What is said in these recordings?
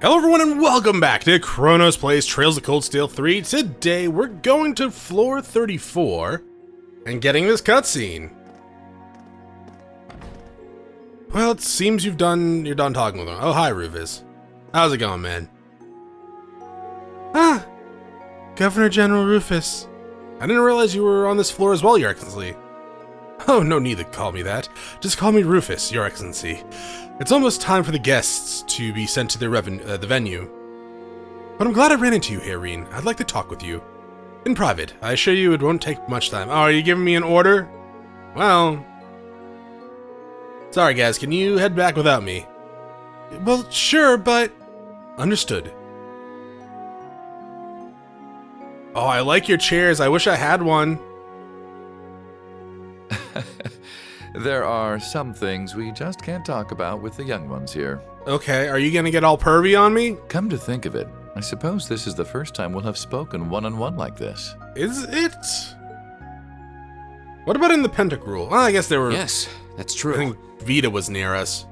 Hello everyone and welcome back to Chronos Plays Trails of Cold Steel 3. Today we're going to floor 34 and getting this cutscene. Well, it seems you're done talking with him. Oh, hi Rufus. How's it going, man? Ah, Governor General Rufus. I didn't realize you were on this floor as well, Your Excellency. Oh, no need to call me that. Just call me Rufus, Your Excellency. It's almost time for the guests to be sent to the venue. But I'm glad I ran into you here, Rean. I'd like to talk with you. In private. I assure you it won't take much time. Oh, are you giving me an order? Well... Sorry, guys. Can you head back without me? Well, sure, but... Understood. Oh, I like your chairs. I wish I had one. There are some things we just can't talk about with the young ones here. Okay, are you gonna get all pervy on me? Come to think of it, I suppose this is the first time we'll have spoken one-on-one like this. Is it? What about in the Pentacruel? Well, I guess there were... Yes, that's true. I think Vita was near us.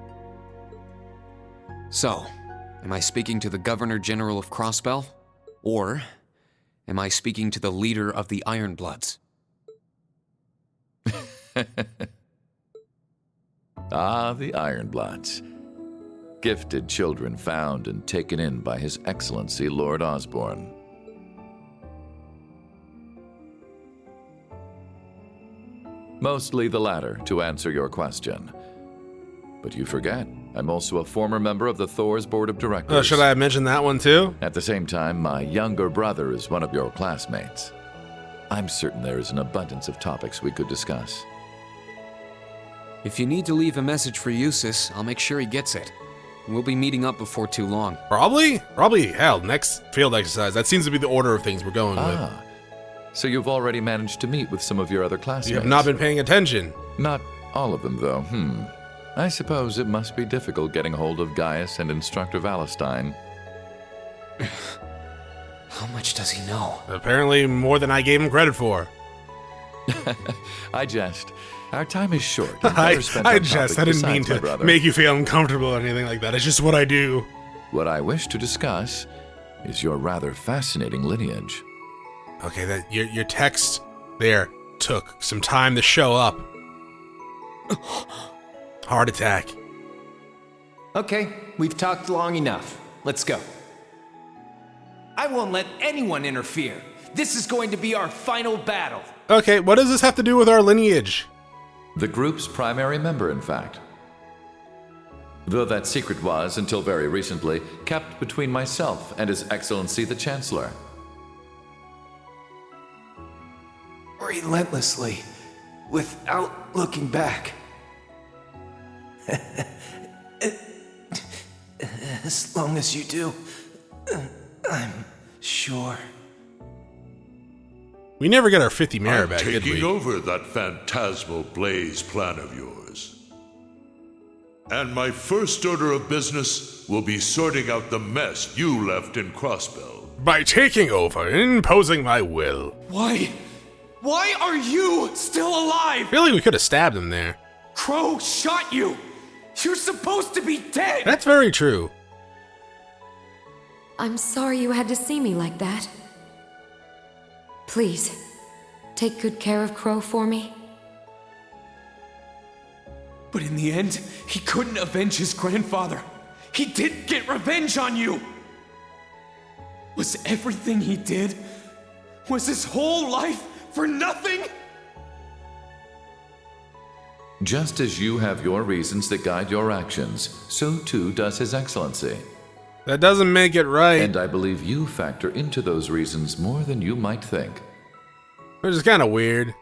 So, am I speaking to the Governor General of Crossbell? Or am I speaking to the leader of the Ironbloods? Ah, the Ironbloods. Gifted children found and taken in by His Excellency Lord Osborne. Mostly the latter, to answer your question. But you forget, I'm also a former member of the Thors Board of Directors. Should I have mentioned that one too? At the same time, my younger brother is one of your classmates. I'm certain there is an abundance of topics we could discuss. If you need to leave a message for Eustace, I'll make sure he gets it. We'll be meeting up before too long. Probably, hell, next field exercise. That seems to be the order of things we're going with. So you've already managed to meet with some of your other classmates? You have not been paying attention. Not all of them, though. I suppose it must be difficult getting hold of Gaius and Instructor Valestine. How much does he know? Apparently more than I gave him credit for. I jest. Our time is short. I jest. I didn't mean to make you feel uncomfortable or anything like that. It's just what I do. What I wish to discuss is your rather fascinating lineage. Okay, that your text there took some time to show up. Heart attack. Okay, we've talked long enough. Let's go. I won't let anyone interfere. This is going to be our final battle. Okay, what does this have to do with our lineage? The group's primary member, in fact. Though that secret was, until very recently, kept between myself and His Excellency the Chancellor. Relentlessly, without looking back. As long as you do, I'm sure. We never get our 50 merit back, did we? Taking over that phantasmal blaze plan of yours. And my first order of business will be sorting out the mess you left in Crossbell. By taking over and imposing my will. Why are you still alive? I feel like we could have stabbed him there. Crow shot you. You're supposed to be dead. That's very true. I'm sorry you had to see me like that. Please, take good care of Crow for me. But in the end, he couldn't avenge his grandfather. He didn't get revenge on you. Was everything he did, was his whole life for nothing? Just as you have your reasons that guide your actions, so too does His Excellency. That doesn't make it right. And I believe you factor into those reasons more than you might think. Which is kind of weird.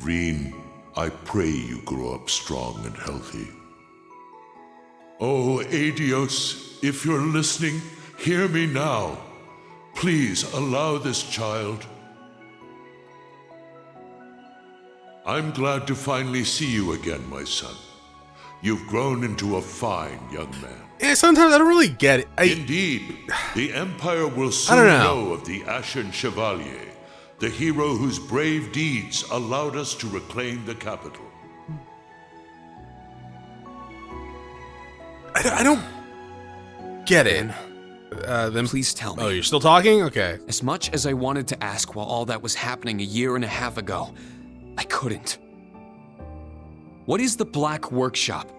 Rean, I pray you grow up strong and healthy. Oh, Adios, if you're listening, hear me now. Please allow this child. I'm glad to finally see you again, my son. You've grown into a fine young man. Yeah, sometimes I don't really get it. Indeed, the Empire will soon know of the Ashen Chevalier, the hero whose brave deeds allowed us to reclaim the capital. I don't get it. Then Please tell me. Oh, you're still talking? Okay. As much as I wanted to ask while all that was happening a year and a half ago, I couldn't. What is the Black Workshop?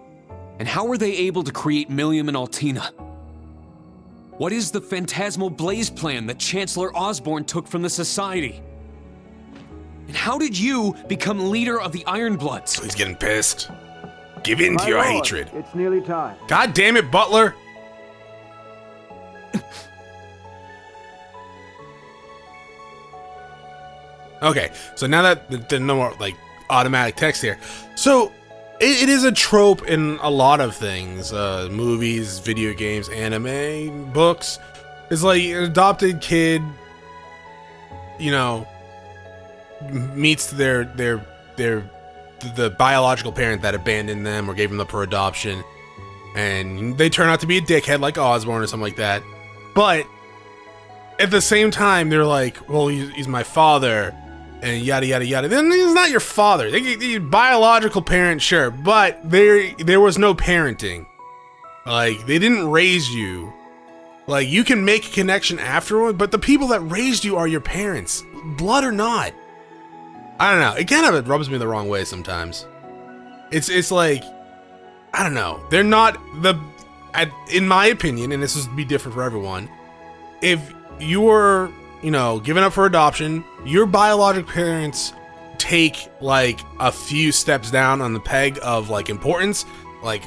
And how were they able to create Millium and Altina? What is the phantasmal blaze plan that Chancellor Osborne took from the Society? And how did you become leader of the Ironbloods? He's getting pissed. Give in to your hatred. It's nearly time. God damn it, Butler! Okay, so now that there's no more, like, automatic text here. So, it is a trope in a lot of things. Movies, video games, anime, books. It's like an adopted kid, you know, meets the biological parent that abandoned them or gave them up for adoption. And they turn out to be a dickhead like Osborne or something like that. But, at the same time, they're like, well, he's my father. And yada yada yada. Then he's not your father. Your biological parent, sure, but there was no parenting. Like, they didn't raise you. Like, you can make a connection afterward, but the people that raised you are your parents, blood or not. I don't know. It kind of rubs me the wrong way sometimes. It's like, I don't know. They're not in my opinion, and this would be different for everyone. If you were, you know, given up for adoption, your biological parents take like a few steps down on the peg of like importance, like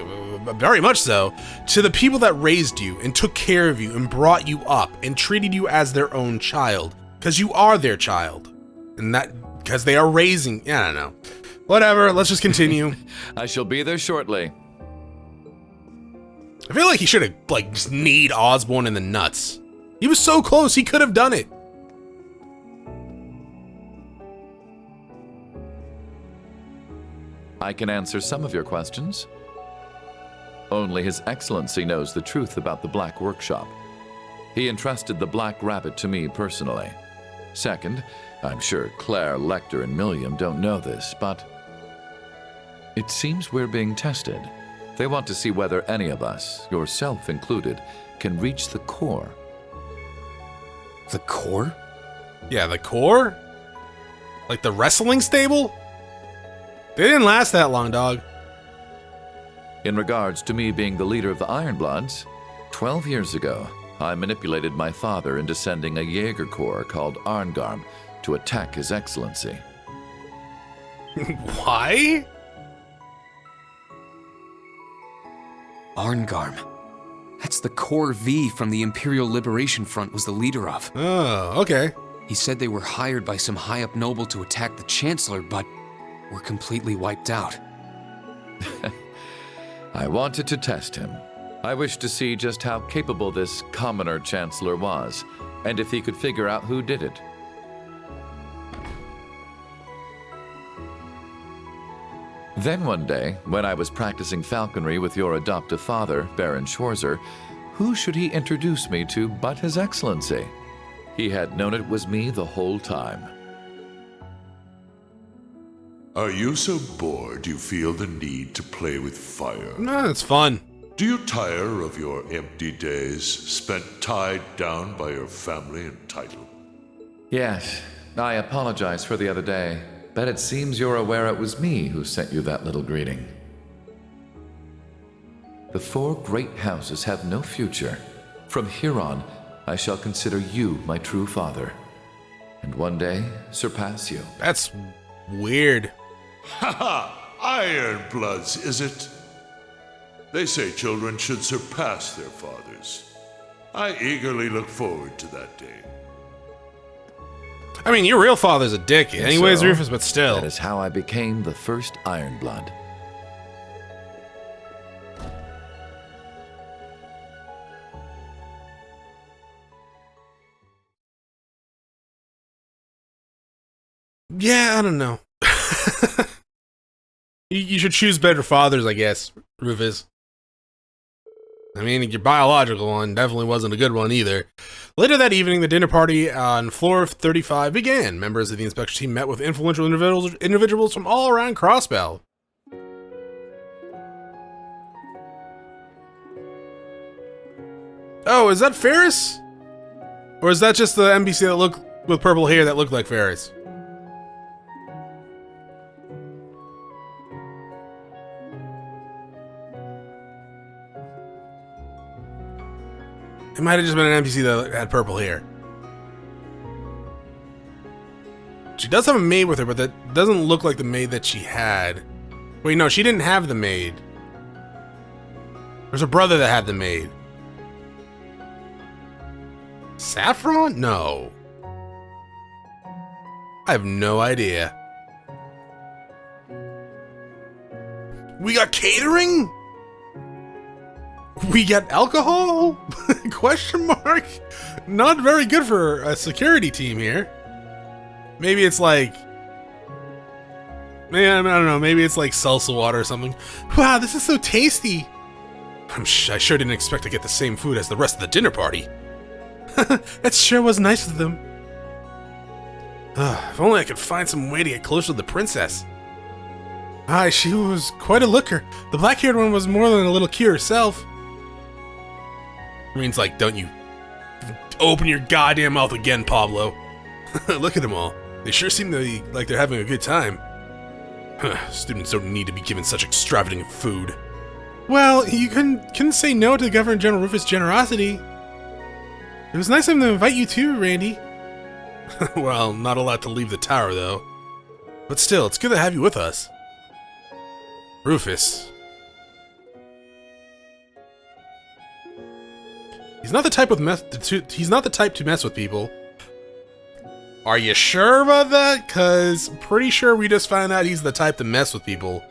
very much so, to the people that raised you and took care of you and brought you up and treated you as their own child, because you are their child, and that because they are raising. I don't know. Whatever. Let's just continue. I shall be there shortly. I feel like he should have like just kneed Osborne in the nuts. He was so close. He could have done it. I can answer some of your questions. Only His Excellency knows the truth about the Black Workshop. He entrusted the Black Rabbit to me personally. Second, I'm sure Claire, Lecter, and Millium don't know this, but it seems we're being tested. They want to see whether any of us, yourself included, can reach the core. The core? Yeah, the core? Like the wrestling stable? They didn't last that long, dog. In regards to me being the leader of the Ironbloods, 12 years ago, I manipulated my father into sending a Jaeger Corps called Arngarm to attack His Excellency. Why? Arngarm. That's the Corps V from the Imperial Liberation Front was the leader of. Oh, okay. He said they were hired by some high-up noble to attack the Chancellor, but were completely wiped out. I wanted to test him. I wished to see just how capable this commoner Chancellor was, and if he could figure out who did it. Then one day, when I was practicing falconry with your adoptive father, Baron Schwarzer, who should he introduce me to but His Excellency? He had known it was me the whole time. Are you so bored you feel the need to play with fire? No, it's fun. Do you tire of your empty days spent tied down by your family and title? Yes, I apologize for the other day, but it seems you're aware it was me who sent you that little greeting. The four great houses have no future. From here on, I shall consider you my true father, and one day surpass you. That's weird. Haha! Ironbloods, is it? They say children should surpass their fathers. I eagerly look forward to that day. I mean, your real father's a dick anyways, So, Rufus, but still. That is how I became the first Ironblood. Yeah, I don't know. You should choose better fathers, I guess, Rufus. I mean, your biological one definitely wasn't a good one either. Later that evening, the dinner party on floor 35 began. Members of the inspection team met with influential individuals from all around Crossbell. Oh, is that Ferris? Or is that just the NPC that looked with purple hair that looked like Ferris? It might have just been an NPC that had purple hair. She does have a maid with her, but that doesn't look like the maid that she had. Wait, no, she didn't have the maid. There's a brother that had the maid. Saffron? No. I have no idea. We got catering? We got alcohol? Question mark? Not very good for a security team here. Maybe it's like... Man, I don't know. Maybe it's like salsa water or something. Wow, this is so tasty. I sure didn't expect to get the same food as the rest of the dinner party. That sure was nice of them. If only I could find some way to get closer to the princess. Aye, she was quite a looker. The black-haired one was more than a little cute herself. Rean's like, don't you open your goddamn mouth again, Pablo. Look at them all. They sure seem to be like they're having a good time. Students don't need to be given such extravagant food. Well, you couldn't say no to Governor General Rufus' generosity. It was nice of him to invite you too, Randy. Well, not allowed to leave the tower, though. But still, it's good to have you with us. Rufus. He's not the type to mess with people. Are you sure about that? Cause pretty sure we just found out he's the type to mess with people.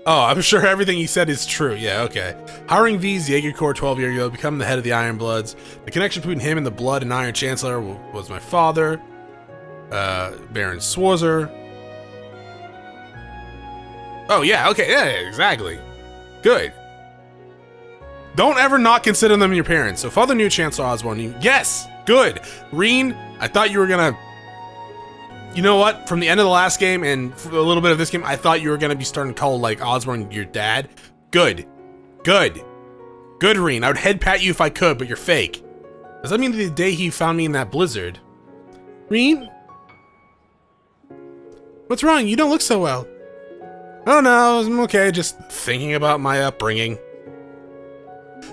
Oh, I'm sure everything he said is true. Yeah, okay. Hiring V's Jaeger Corps 12 years ago, becoming the head of the Iron Bloods. The connection between him and the Blood and Iron Chancellor was my father. Baron Schwarzer. Oh, yeah, okay, yeah, exactly. Good. Don't ever not consider them your parents. So father knew Chancellor Osborne. Yes, good. Rean, I thought you were gonna... You know what? From the end of the last game and for a little bit of this game, I thought you were gonna be starting to call like Osborne your dad. Good. Good. Good, Rean. I would head pat you if I could, but you're fake. Does that mean the day he found me in that blizzard? Rean? What's wrong? You don't look so well. Oh no, I'm okay, just thinking about my upbringing.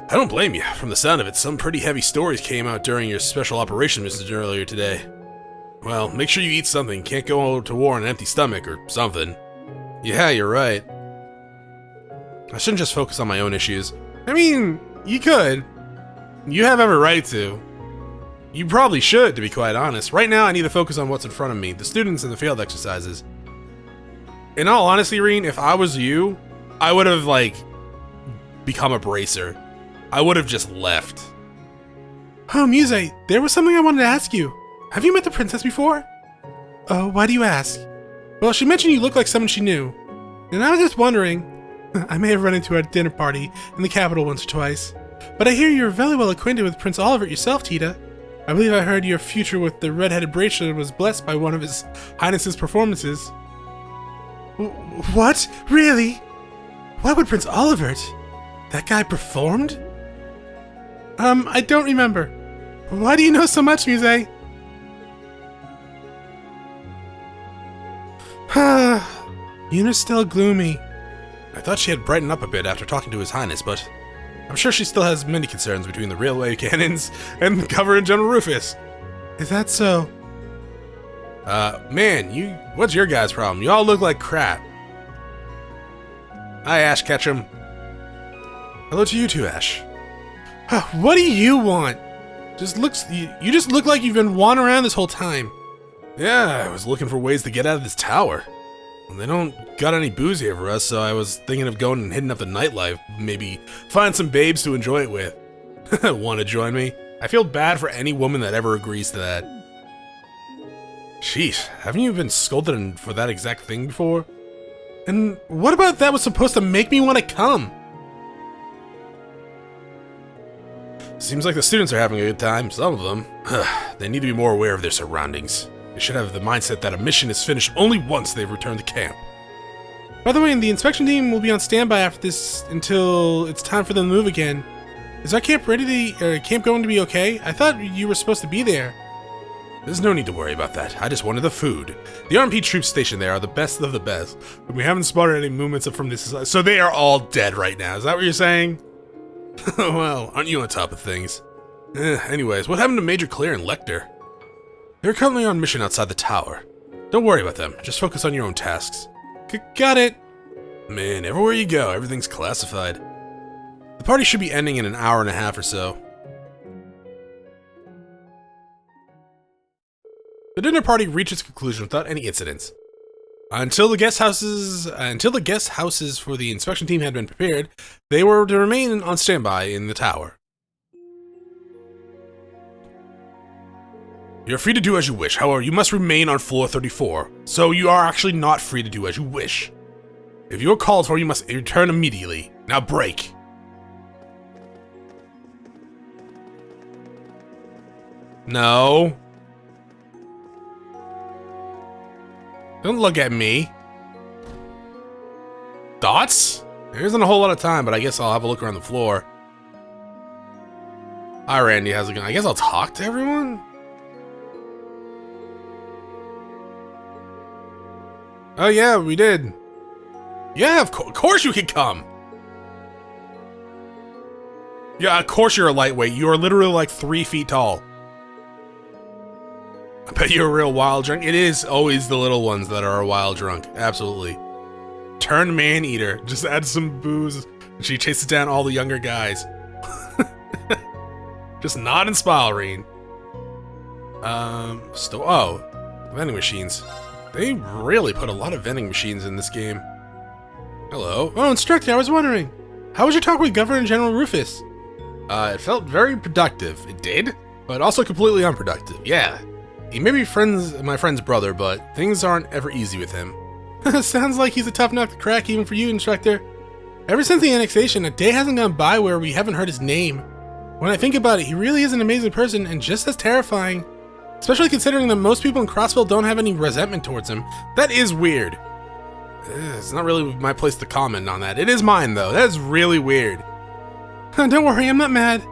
I don't blame you. From the sound of it, some pretty heavy stories came out during your special operation mission earlier today. Well, make sure you eat something. Can't go to war on an empty stomach or something. Yeah, you're right. I shouldn't just focus on my own issues. I mean, you could. You have every right to. You probably should, to be quite honest. Right now, I need to focus on what's in front of me, the students and the field exercises. In all honesty, Rean, if I was you, I would have, like, become a bracer. I would have just left. Oh, Musse, there was something I wanted to ask you. Have you met the princess before? Oh, why do you ask? Well, she mentioned you look like someone she knew. And I was just wondering. I may have run into her at a dinner party in the capital once or twice. But I hear you're very well acquainted with Prince Oliver yourself, Tita. I believe I heard your future with the red-headed bracelet was blessed by one of His Highness's performances. What? Really? Why would Prince Oliver? That guy performed? I don't remember. Why do you know so much, Musse? Yuna's still gloomy. I thought she had brightened up a bit after talking to His Highness, but I'm sure she still has many concerns between the railway cannons and Governor General Rufus. Is that so? Man, what's your guys' problem? You all look like crap. Hi, Ash Ketchum. Hello to you too, Ash. What do you want? You just look like you've been wandering around this whole time. Yeah, I was looking for ways to get out of this tower. Well, they don't got any booze here for us, so I was thinking of going and hitting up the nightlife. Maybe find some babes to enjoy it with. Want to join me? I feel bad for any woman that ever agrees to that. Sheesh, haven't you been scolded for that exact thing before? And what about that was supposed to make me want to come? Seems like the students are having a good time, some of them. They need to be more aware of their surroundings. They should have the mindset that a mission is finished only once they've returned to camp. By the way, the inspection team will be on standby after this until it's time for them to move again. Is our camp camp going to be okay? I thought you were supposed to be there. There's no need to worry about that. I just wanted the food. The RMP troops stationed there are the best of the best, and we haven't spotted any movements from this side. So they are all dead right now. Is that what you're saying? Well, aren't you on top of things? Anyways, what happened to Major Claire and Lecter? They're currently on mission outside the tower. Don't worry about them. Just focus on your own tasks. Got it. Man, everywhere you go, everything's classified. The party should be ending in an hour and a half or so. The dinner party reached its conclusion without any incidents. Until the guest houses for the inspection team had been prepared, they were to remain on standby in the tower. You're free to do as you wish. However, you must remain on floor 34. So you are actually not free to do as you wish. If you are called for, you must return immediately. Now break. No. Don't look at me. Thoughts? There isn't a whole lot of time, but I guess I'll have a look around the floor. Hi, Randy. How's it going? I guess I'll talk to everyone? Oh, yeah, we did. Yeah, of course you can come. Yeah, of course you're a lightweight. You are literally like 3 feet tall. I bet you're a real wild drunk. It is always the little ones that are a wild drunk. Absolutely. Turn man-eater. Just add some booze. And she chases down all the younger guys. Just nod and smile, Rean. Vending machines. They really put a lot of vending machines in this game. Hello. Oh, instructor, I was wondering. How was your talk with Governor General Rufus? It felt very productive. It did? But also completely unproductive. Yeah. He may be my friend's brother, but things aren't ever easy with him. Sounds like he's a tough nut to crack even for you, instructor. Ever since the annexation, a day hasn't gone by where we haven't heard his name. When I think about it, he really is an amazing person and just as terrifying. Especially considering that most people in Crossbell don't have any resentment towards him. That is weird. It's not really my place to comment on that. It is mine, though. That is really weird. Don't worry, I'm not mad.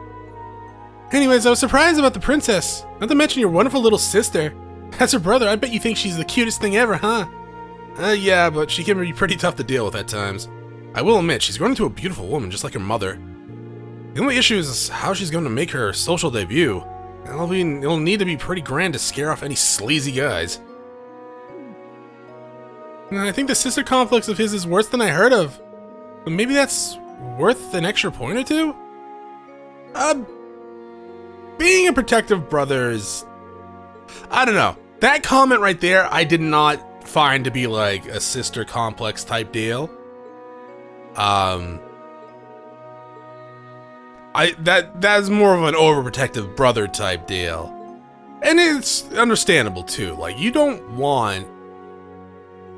Anyways, I was surprised about the princess. Not to mention your wonderful little sister. As her brother, I bet you think she's the cutest thing ever, huh? Yeah, but she can be pretty tough to deal with at times. I will admit, she's grown into a beautiful woman, just like her mother. The only issue is how she's going to make her social debut. It'll need to be pretty grand to scare off any sleazy guys. I think the sister complex of his is worse than I heard of. But maybe that's worth an extra point or two? Being a protective brother is... I don't know. That comment right there, I did not find to be like a sister complex type deal. That's more of an overprotective brother type deal. And it's understandable too. Like, you don't want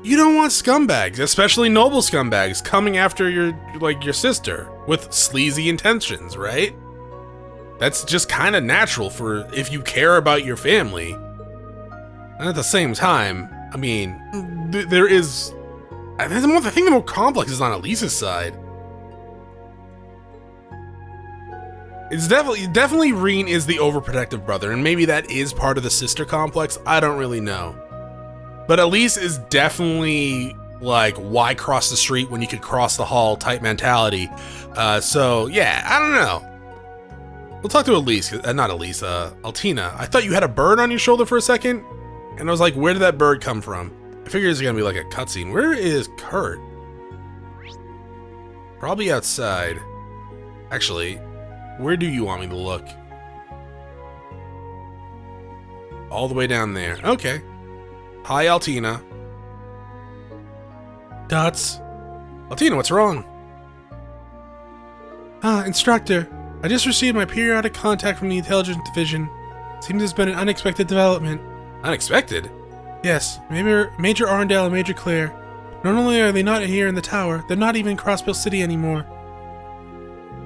scumbags, especially noble scumbags, coming after your sister with sleazy intentions, right? That's just kind of natural for if you care about your family. And at the same time, I mean, I think the more complex is on Elise's side. It's definitely Rean is the overprotective brother, and maybe that is part of the sister complex. I don't really know. But Elise is definitely like, why cross the street when you could cross the hall type mentality. So yeah, I don't know. We'll talk to Elise, not Elise, Altina. I thought you had a bird on your shoulder for a second, and I was like, where did that bird come from? I figured it's gonna be like a cutscene. Where is Kurt? Probably outside. Actually, where do you want me to look? All the way down there. Okay. Hi, Altina. Dots. Altina, what's wrong? Instructor. I just received my periodic contact from the intelligence division. Seems there's been an unexpected development. Unexpected? Yes, Major Arndale and Major Claire. Not only are they not here in the tower, they're not even in Crossbell City anymore.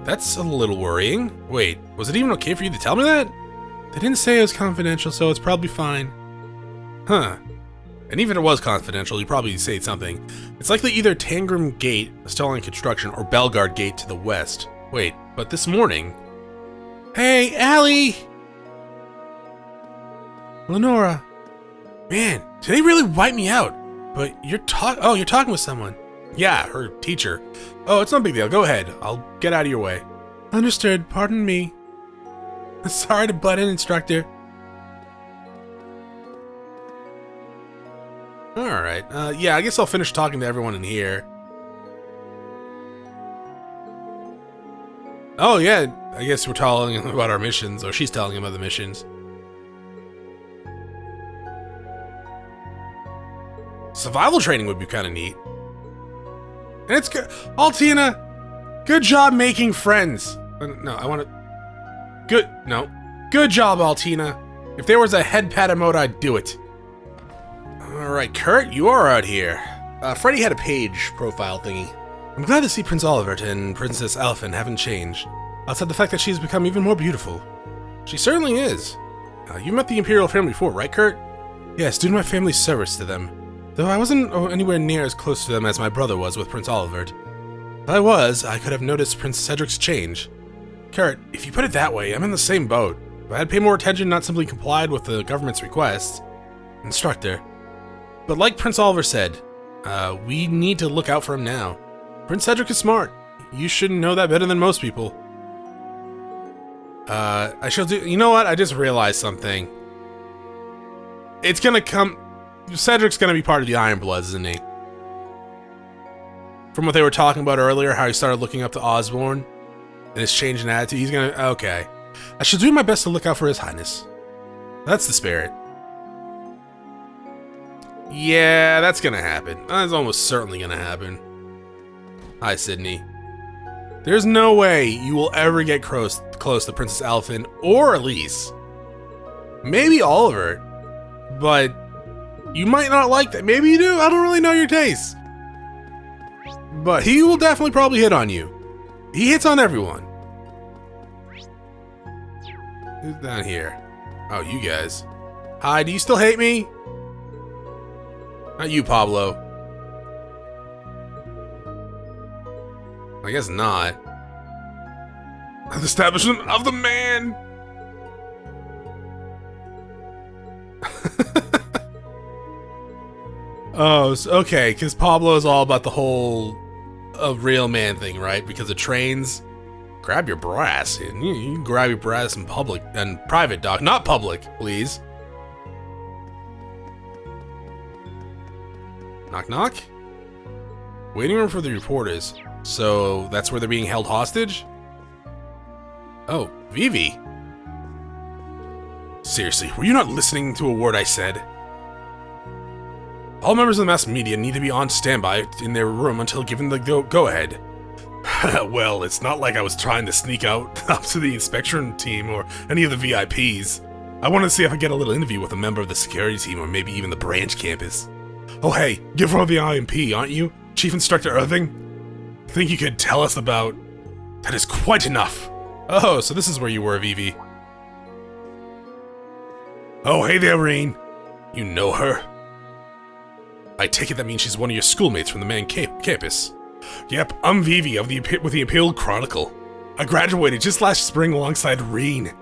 That's a little worrying. Wait, was it even okay for you to tell me that? They didn't say it was confidential, so it's probably fine. Huh. And even if it was confidential, you probably say something. It's likely either Tangram Gate, still in construction, or Belgard Gate to the west. Wait, but this morning, Hey, Allie! Lenora. Man, did they really wipe me out? But you're talking with someone. Yeah, her teacher. Oh, it's no big deal. Go ahead. I'll get out of your way. Understood. Pardon me. Sorry to butt in, instructor. Alright, yeah, I guess I'll finish talking to everyone in here. Oh, yeah, I guess we're telling him about our missions, or she's telling him about the missions. Survival training would be kind of neat. And it's good. Altina, good job making friends. No, I want to... Good job, Altina. If there was a head pat emote, I'd do it. Alright, Kurt, you are out here. Freddy had a page profile thingy. I'm glad to see Prince Olivert and Princess Alphen haven't changed, outside the fact that she's become even more beautiful. She certainly is. You met the Imperial family before, right, Kurt? Yes, due to my family's service to them. Though I wasn't anywhere near as close to them as my brother was with Prince Olivert. If I was, I could have noticed Prince Cedric's change. Kurt, if you put it that way, I'm in the same boat. If I had paid more attention, not simply complied with the government's requests. Instructor. But like Prince Oliver said, we need to look out for him now. Prince Cedric is smart. You should know that better than most people. I shall do... You know what? I just realized something. It's gonna come... Cedric's gonna be part of the Iron Bloods, isn't he? From what they were talking about earlier, how he started looking up to Osborne, and his change in attitude, he's gonna... Okay. I shall do my best to look out for His Highness. That's the spirit. Yeah, that's gonna happen. That's almost certainly gonna happen. Hi, Sydney. There's no way you will ever get close to Princess Alphen or Elise. Maybe Oliver, but you might not like that. Maybe you do. I don't really know your taste. But he will definitely probably hit on you. He hits on everyone. Who's down here? Oh, you guys. Hi, do you still hate me? Not you, Pablo. I guess not. The establishment of the man! Oh, okay, because Pablo is all about the whole real man thing, right? Because of trains. Grab your brass. You can grab your brass in public and private, doc. Not public, please. Knock knock? Waiting room for the reporters. So that's where they're being held hostage? Oh, Vivi. Seriously, were you not listening to a word I said? All members of the mass media need to be on standby in their room until given the go-ahead. Well, it's not like I was trying to sneak out up to the inspection team or any of the VIPs. I wanted to see if I get a little interview with a member of the security team or maybe even the branch campus. Oh hey, give her the IMP, aren't you? Chief Instructor Irving? Think you could tell us about... That is quite enough. Oh, so this is where you were, Vivi. Oh, hey there, Rean. You know her? I take it that means she's one of your schoolmates from the main campus. Yep, I'm Vivi with the Imperial Chronicle. I graduated just last spring alongside Rean.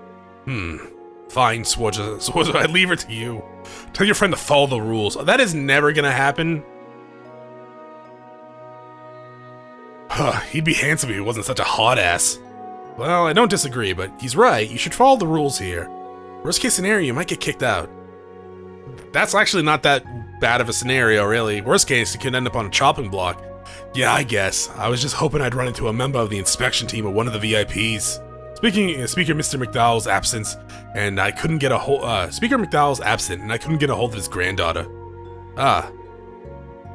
Fine, Schwarzer, I leave her to you. Tell your friend to follow the rules. That is never gonna happen. He'd be handsome if he wasn't such a hot ass. Well, I don't disagree, but he's right. You should follow the rules here. Worst case scenario, you might get kicked out. That's actually not that bad of a scenario, really. Worst case, you could end up on a chopping block. Yeah, I guess. I was just hoping I'd run into a member of the inspection team or one of the VIPs. Speaker Mr. McDowell's absent, and I couldn't get a hold. Speaker McDowell's absent, and I couldn't get a hold of his granddaughter. Ah,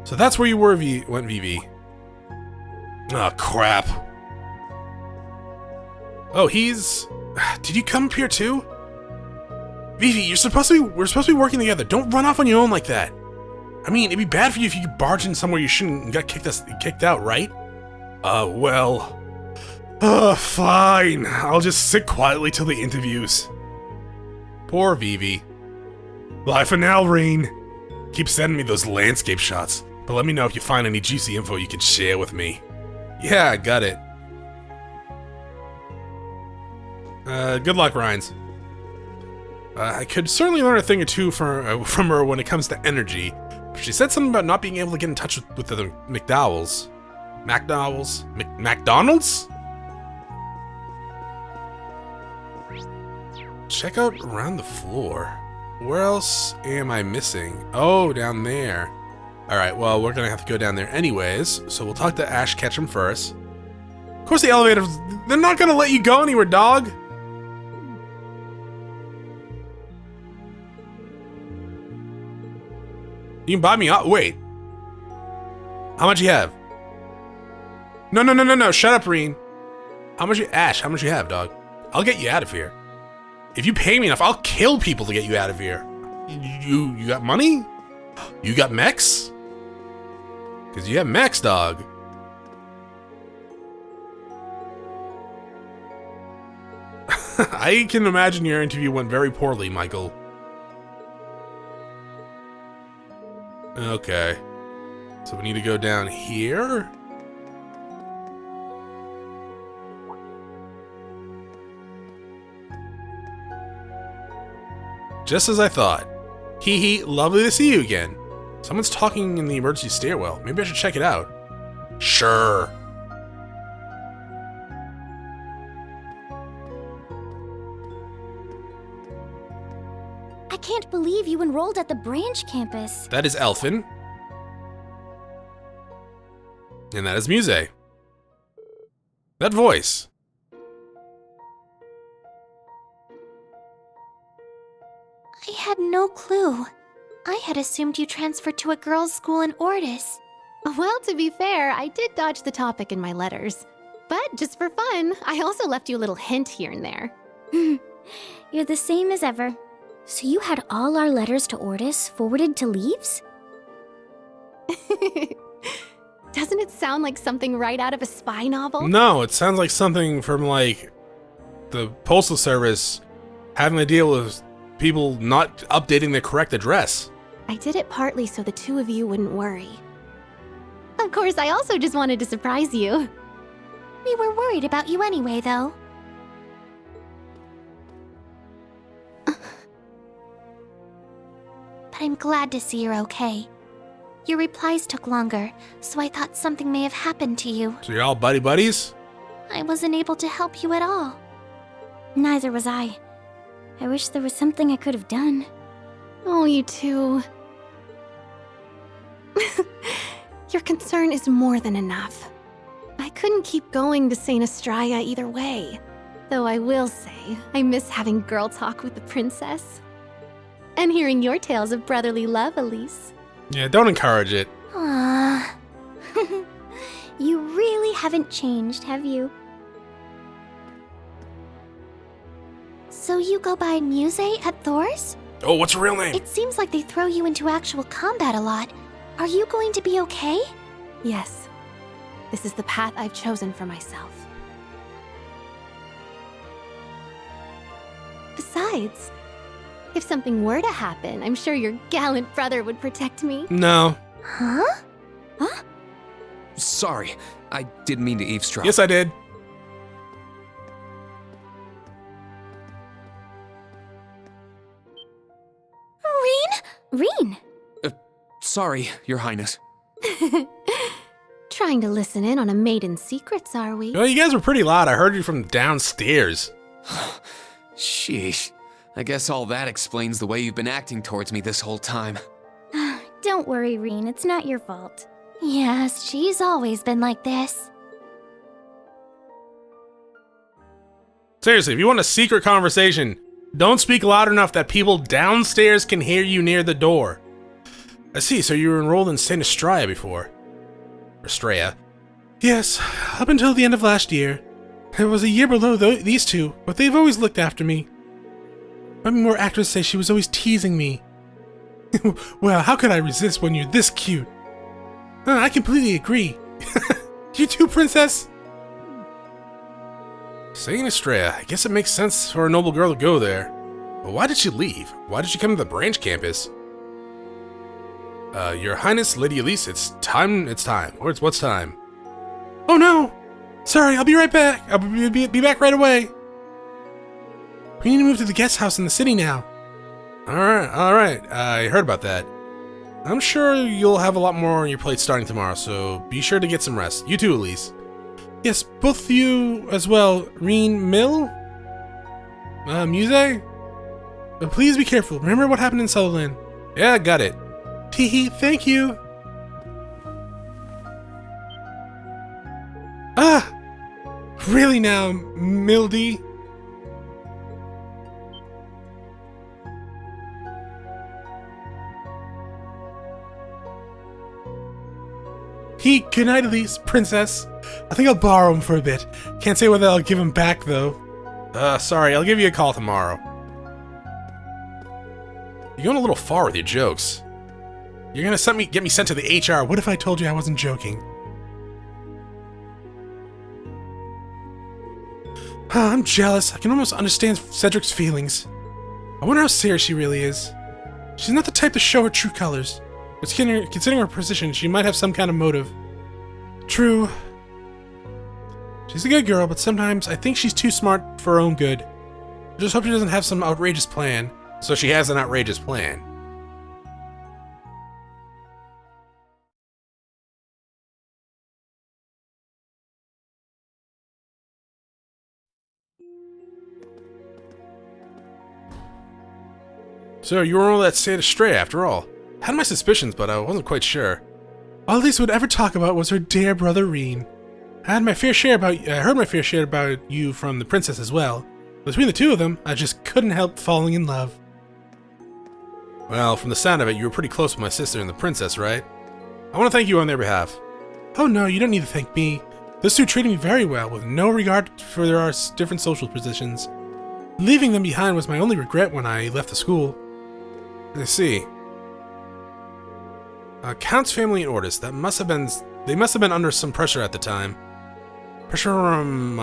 so that's where you were, went Vivi. Ah, crap. Oh, he's. Did you come up here too? Vivi, we're supposed to be working together. Don't run off on your own like that. I mean, it'd be bad for you if you could barge in somewhere you shouldn't and got kicked out, right? Well. Fine. I'll just sit quietly till the interviews. Poor Vivi. Bye for now, Rean. Keep sending me those landscape shots, but let me know if you find any juicy info you can share with me. Yeah, I got it. Good luck, Rhines. I could certainly learn a thing or two from her when it comes to energy. She said something about not being able to get in touch with the McDowells. McDonald's? Check out around the floor. Where else am I missing? Oh, down there. Alright, well, we're gonna have to go down there anyways, so we'll talk to Ash Ketchum first. Of course the elevators, they're not gonna let you go anywhere, dog! You can buy me up. Wait. How much you have? No. Shut up, Rean. Ash, how much you have, dog? I'll get you out of here. If you pay me enough, I'll kill people to get you out of here. You got money? You got mechs? Because you have mechs, dog. I can imagine your interview went very poorly, Michael. Okay. So we need to go down here? Just as I thought. Hee hee, lovely to see you again. Someone's talking in the emergency stairwell. Maybe I should check it out. Sure. I can't believe you enrolled at the Branch Campus. That is Elfin. And that is Musse. That voice. I had no clue. I had assumed you transferred to a girls' school in Ordis. Well, to be fair, I did dodge the topic in my letters. But just for fun, I also left you a little hint here and there. You're the same as ever. So you had all our letters to Ordis forwarded to Leaves? Doesn't it sound like something right out of a spy novel? No, it sounds like something from, like, the Postal Service having to deal with people not updating their correct address. I did it partly so the two of you wouldn't worry. Of course, I also just wanted to surprise you. We were worried about you anyway, though. But I'm glad to see you're okay. Your replies took longer, so I thought something may have happened to you. So you're all buddies? I wasn't able to help you at all. Neither was I. I wish there was something I could have done. Oh, you two. Your concern is more than enough. I couldn't keep going to St. Estrella either way. Though I will say, I miss having girl talk with the princess. And hearing your tales of brotherly love, Elise. Yeah, don't encourage it. Aww. You really haven't changed, have you? So you go by Musse at Thors? Oh, what's her real name? It seems like they throw you into actual combat a lot. Are you going to be okay? Yes. This is the path I've chosen for myself. Besides, if something were to happen, I'm sure your gallant brother would protect me. No. Huh? Huh? Sorry, I didn't mean to eavesdrop. Yes, I did. Rean! Sorry, Your Highness. Trying to listen in on a maiden's secrets, are we? Well, you guys were pretty loud. I heard you from downstairs. Sheesh. I guess all that explains the way you've been acting towards me this whole time. Don't worry, Rean. It's not your fault. Yes, she's always been like this. Seriously, if you want a secret conversation, don't speak loud enough that people downstairs can hear you near the door. I see, so you were enrolled in St. Estrella before. Estrella. Yes, up until the end of last year. I was a year below these two, but they've always looked after me. More actors say she was always teasing me. Well, how could I resist when you're this cute? I completely agree. You too, princess? St. Estrella, I guess it makes sense for a noble girl to go there. But why did she leave? Why did she come to the branch campus? Your Highness, Lady Elise, it's time. What's time? Oh no! Sorry, I'll be right back. I'll be back right away. We need to move to the guest house in the city now. Alright, I heard about that. I'm sure you'll have a lot more on your plate starting tomorrow, so be sure to get some rest. You too, Elise. Yes, both you as well. Rean Musse? But please be careful. Remember what happened in Sutherland. Yeah, got it. Teehee, thank you. Ah! Really now, Mildy? Good night, Elise, princess. I think I'll borrow him for a bit. Can't say whether I'll give him back, though. Sorry, I'll give you a call tomorrow. You're going a little far with your jokes. You're gonna get me sent to the HR. What if I told you I wasn't joking? I'm jealous. I can almost understand Cedric's feelings. I wonder how serious she really is. She's not the type to show her true colors. But considering her position, she might have some kind of motive. True. She's a good girl, but sometimes I think she's too smart for her own good. I just hope she doesn't have some outrageous plan. So she has an outrageous plan. So you were all that sinister after all. I had my suspicions, but I wasn't quite sure. All Elise would ever talk about was her dear brother Rean. I heard my fair share about you from the princess as well. Between the two of them, I just couldn't help falling in love. Well, from the sound of it, you were pretty close with my sister and the princess, right? I want to thank you on their behalf. Oh no, you don't need to thank me. Those two treated me very well, with no regard for our different social positions. Leaving them behind was my only regret when I left the school. I see. Count's family and Ortis, they must have been under some pressure at the time. Pressure from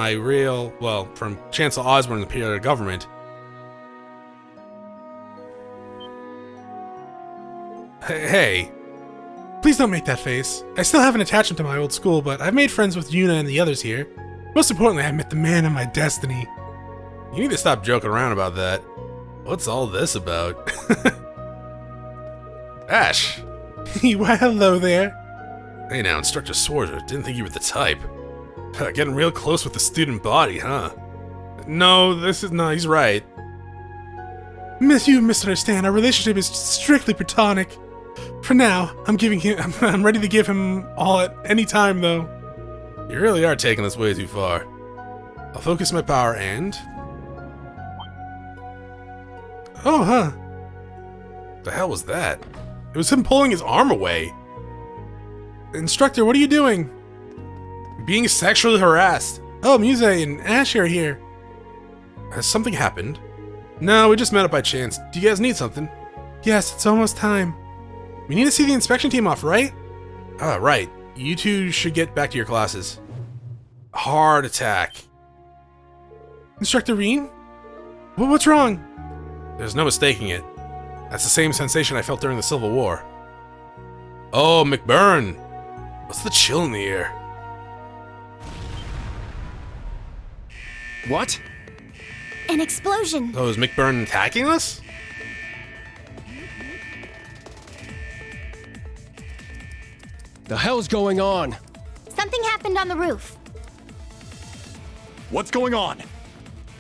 from Chancellor Osborne and the imperial government. Hey, please don't make that face. I still have an attachment to my old school, but I've made friends with Yuna and the others here. Most importantly, I met the man of my destiny. You need to stop joking around about that. What's all this about? Ash! Why, hello there. Hey now, Instructor Schwarzer. Didn't think you were the type. Getting real close with the student body, huh? No, he's right. Miss, you misunderstand. Our relationship is strictly platonic. For now, I'm ready to give him all at any time, though. You really are taking this way too far. I'll focus my power and... Oh, huh. The hell was that? It was him pulling his arm away. Instructor, what are you doing? Being sexually harassed. Oh, Musse and Ash are here. Has something happened? No, we just met up by chance. Do you guys need something? Yes, it's almost time. We need to see the inspection team off, right? Right. You two should get back to your classes. Heart attack. Instructor Rean? What's wrong? There's no mistaking it. That's the same sensation I felt during the Civil War. Oh, McBurn! What's the chill in the air? What? An explosion. Oh, is McBurn attacking us? The hell's going on? Something happened on the roof. What's going on?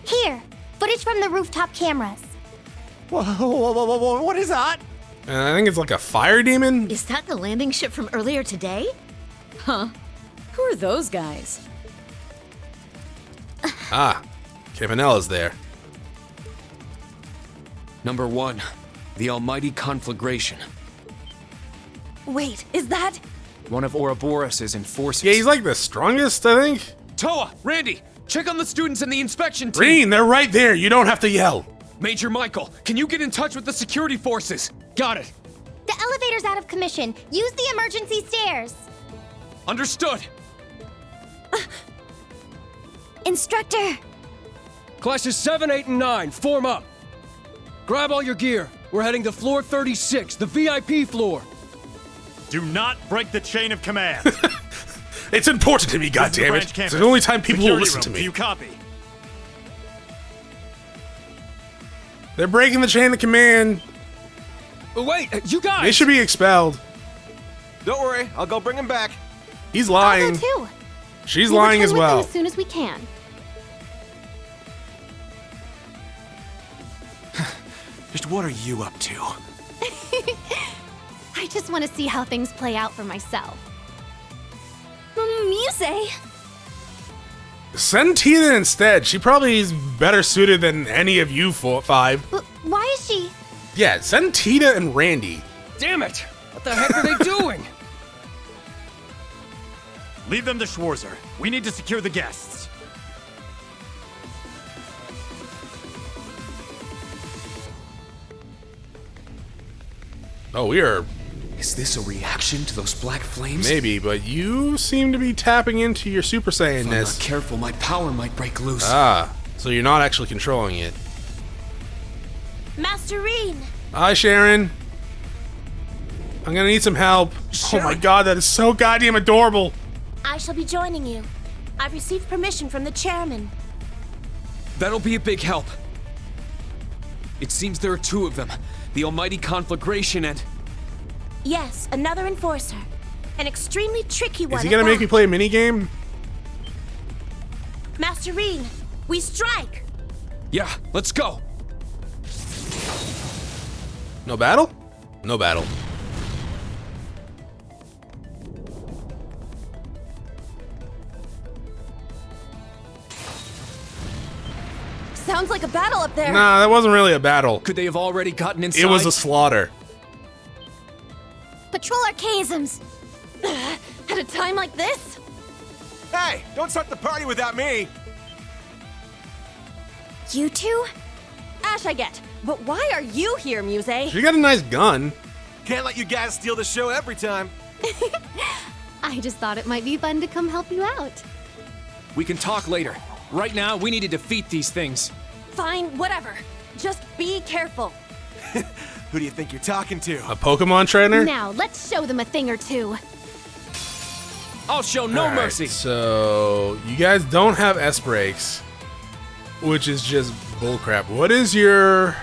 Here, footage from the rooftop cameras. Whoa, what is that? I think it's like a fire demon. Is that the landing ship from earlier today? Huh. Who are those guys? Ah, Campanella's there. Number 1, the Almighty Conflagration. Wait, is that? One of Ouroboros' enforcers. Yeah, he's like the strongest, I think. Toa, Randy, check on the students and the inspection team. Rean, they're right there. You don't have to yell. Major Michael, can you get in touch with the security forces? Got it. The elevator's out of commission. Use the emergency stairs. Understood. Instructor. Classes 7, 8, and 9, form up. Grab all your gear. We're heading to floor 36, the VIP floor. Do not break the chain of command. It's important to me, goddammit. It's the only time people will listen to me. Do you copy? They're breaking the chain of command. Wait, you guys! They should be expelled. Don't worry, I'll go bring him back. He's lying. I'll go too. She's We'll lying return as with well. them as soon as we can. Just what are you up to? I just want to see how things play out for myself. Musse! Send Tina instead. She probably is better suited than any of you five. But why is she? Yeah, send Tina and Randy. Damn it! What the heck are they doing? Leave them to Schwarzer. We need to secure the guests. Oh, we are... Is this a reaction to those black flames? Maybe, but you seem to be tapping into your Super If I'm Saiyan-ness. not careful, my power might break loose. Ah, so you're not actually controlling it. Master Rean! Hi, Sharon. I'm gonna need some help. Oh my god, that is so goddamn adorable. I shall be joining you. I've received permission from the chairman. That'll be a big help. It seems there are two of them. The almighty conflagration and... Yes, another enforcer. An extremely tricky one. Is he gonna make me play a minigame? Master Rean, we strike! Yeah, let's go! No battle? No battle. Sounds like a battle up there. Nah, that wasn't really a battle. Could they have already gotten inside? It was a slaughter. Patrol archaisms. At a time like this? Hey, don't start the party without me. You two? Ash I get, but why are you here, Musse? She got a nice gun. Can't let you guys steal the show every time. I just thought it might be fun to come help you out. We can talk later. Right now, we need to defeat these things. Fine, whatever. Just be careful. Who do you think you're talking to? A Pokemon trainer? Now, let's show them a thing or two. I'll show no Alright, mercy. So, you guys don't have S-Breaks, which is just bullcrap. What is your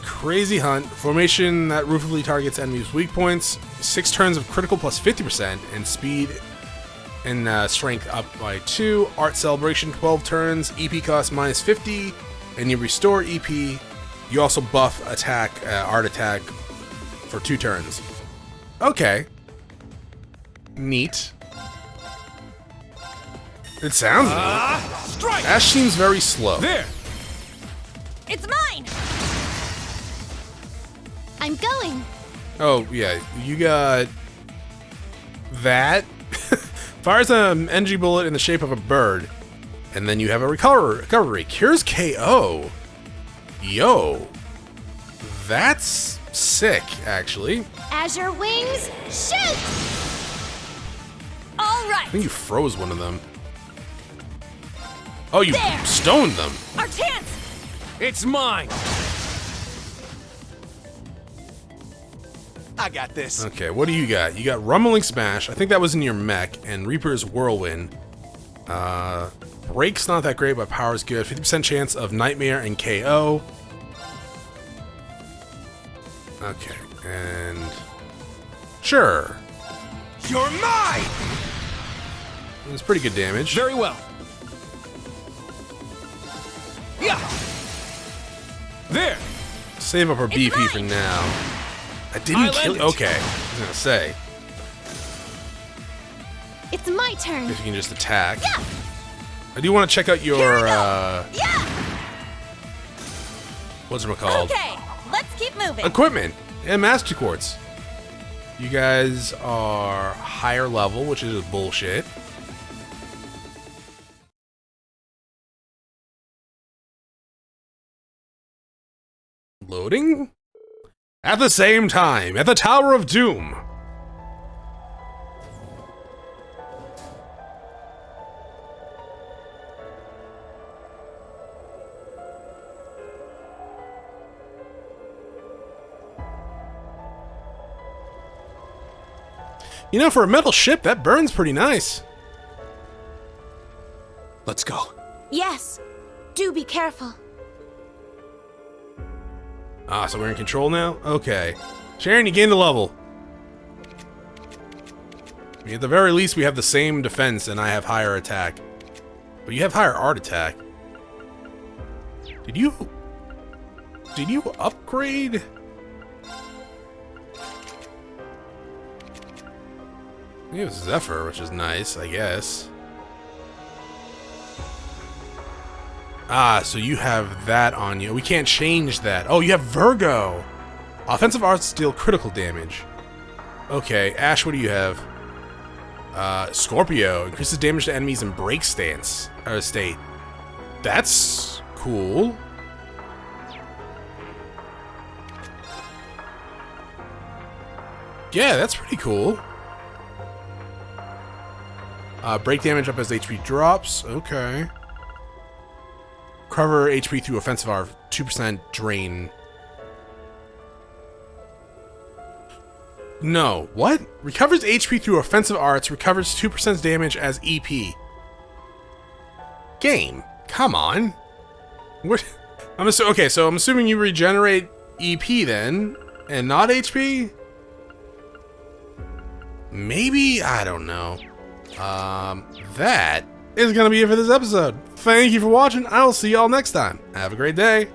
crazy hunt? Formation that ruthlessly targets enemies' weak points, 6 turns of critical plus 50%, and speed and strength up by 2. Art Celebration, 12 turns, EP cost minus 50, and you restore EP. You also buff attack, art attack for 2 turns. Okay. Neat. It sounds neat. Strike! Ash seems very slow. There! It's mine! I'm going. Oh, yeah. You got that. Fires an energy bullet in the shape of a bird. And then you have a recovery. Cures KO. Yo. That's sick, actually. Azure wings, shoot! All right, I think you froze one of them. Oh, you There. stoned them. our chance! It's mine! I got this. Okay, what do you got? You got Rumbling Smash. I think that was in your mech. And Reaper's Whirlwind. Break's not that great, but power's good. 50% chance of Nightmare and KO. Okay, and... Sure. You're mine! It's pretty good damage. Very well. Yeah! There! Save up our BP for now. I didn't kill... Okay, I was gonna say. It's my turn. If you can just attack. Yeah! I do want to check out your, Yeah! what's it called? Okay, let's keep moving. Equipment and Master Quartz. You guys are higher level, which is bullshit. Loading? At the same time, at the Tower of Doom. You know, for a metal ship, that burns pretty nice. Let's go. Yes, do be careful. Ah, so we're in control now? Okay. Sharon, you gained a level. I mean, at the very least, we have the same defense and I have higher attack. But you have higher art attack. Did you upgrade? You have Zephyr, which is nice, I guess. Ah, so you have that on you. We can't change that. Oh, you have Virgo. Offensive arts deal critical damage. Okay, Ash, what do you have? Scorpio increases damage to enemies in break stance or state. That's cool. Yeah, that's pretty cool. Break damage up as HP drops. Okay. Cover HP through offensive art, 2% drain. No, what? Recovers HP through offensive arts, recovers 2% damage as EP. Game, come on. What? Okay, so I'm assuming you regenerate EP then, and not HP? Maybe? I don't know. That is gonna be it for this episode. Thank you for watching. I will see y'all next time. Have a great day.